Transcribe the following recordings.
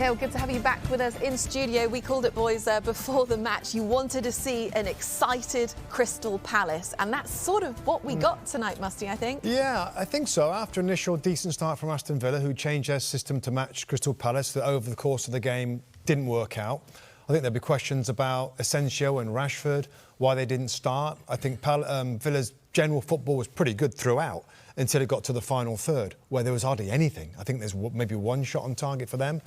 Yeah, well, good to have you back with us in studio. We called it, boys, before the match. You wanted to see an excited Crystal Palace, and that's sort of what we got tonight, Mustoe, I think. Yeah, I think so. After an initial decent start from Aston Villa, who changed their system to match Crystal Palace, that over the course of the game didn't work out. I think there'll be questions about Asensio and Rashford, why they didn't start. I think Villa's general football was pretty good throughout until it got to the final third, where there was hardly anything. I think there's maybe one shot on target for them,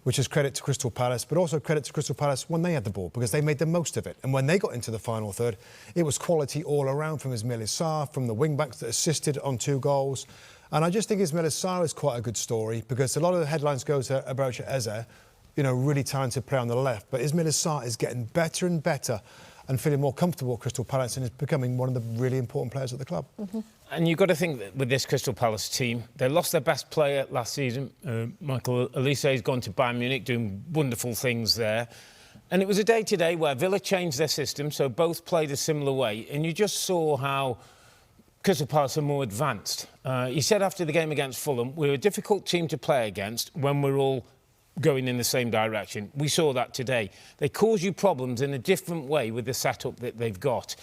which is credit to Crystal Palace, but also credit to Crystal Palace when they had the ball, because they made the most of it. And when they got into the final third, it was quality all around from Ismaila Sarr, from the wing-backs that assisted on 2 goals. And I just think Ismaila Sarr is quite a good story, because a lot of the headlines go to Eberechi Eze, you know, really talented player on the left. But Ismaila Sarr is getting better and better and feeling more comfortable at Crystal Palace and is becoming one of the really important players at the club. And you've got to think that with this Crystal Palace team, they lost their best player last season. Michael Olise has gone to Bayern Munich, doing wonderful things there. And it was a day today where Villa changed their system, so both played a similar way. And you just saw how Crystal Palace are more advanced. He said after the game against Fulham, we're a difficult team to play against when we're all going in the same direction. We saw that today. They cause you problems in a different way with the setup that they've got.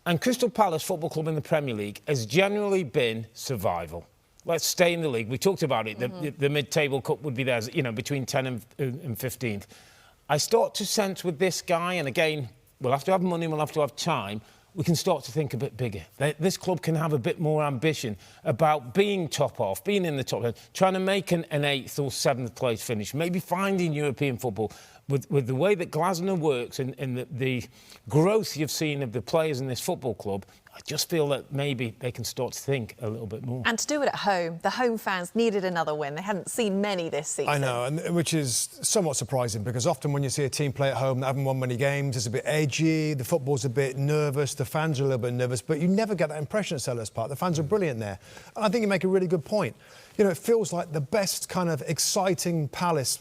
And Crystal Palace Football Club in the Premier League has generally been survival. Let's stay in the league. We talked about it. The mid-table cup would be there, you know, between 10th and 15th. I start to sense with this guy, and again, we'll have to have money, we'll have to have time, we can start to think a bit bigger. This club can have a bit more ambition about being top off, being in the top 10, trying to make an 8th or 7th place finish, maybe finding European football. With the way that Glasner works and the growth you've seen of the players in this football club, I just feel that maybe they can start to think a little bit more. And to do it at home, the home fans needed another win. They hadn't seen many this season. I know, and which is somewhat surprising, because often when you see a team play at home that haven't won many games, it's a bit edgy, the football's a bit nervous, the fans are a little bit nervous, but you never get that impression at Selhurst Park. The fans are brilliant there. And I think you make a really good point. You know, it feels like the best kind of exciting Palace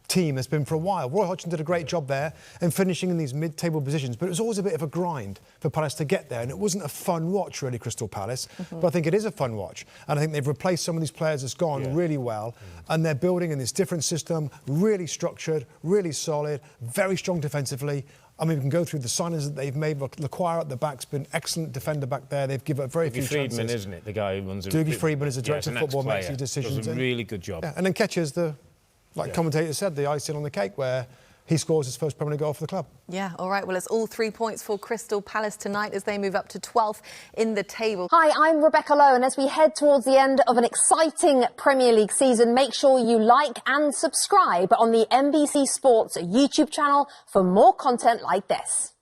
team has been for a while. Roy Hodgson did a great job there in finishing in these mid-table positions, but it was always a bit of a grind for Palace to get there, and it wasn't a fun watch, really, Crystal Palace, but I think it is a fun watch, and I think they've replaced some of these players that's gone really well, and they're building in this different system, really structured, really solid, very strong defensively. I mean, we can go through the signings that they've made. Laquire at the back's been excellent defender back there. They've given up very few chances. Friedman, isn't it? The guy who runs it. Dougie Friedman is a director of football, makes these decisions. Does a really good job. Yeah. And then Ketcher's the, like commentator said, the icing on the cake, where he scores his first Premier League goal for the club. Yeah, all right. Well, it's all 3 points for Crystal Palace tonight as they move up to 12th in the table. Hi, I'm Rebecca Lowe, and as we head towards the end of an exciting Premier League season, make sure you like and subscribe on the NBC Sports YouTube channel for more content like this.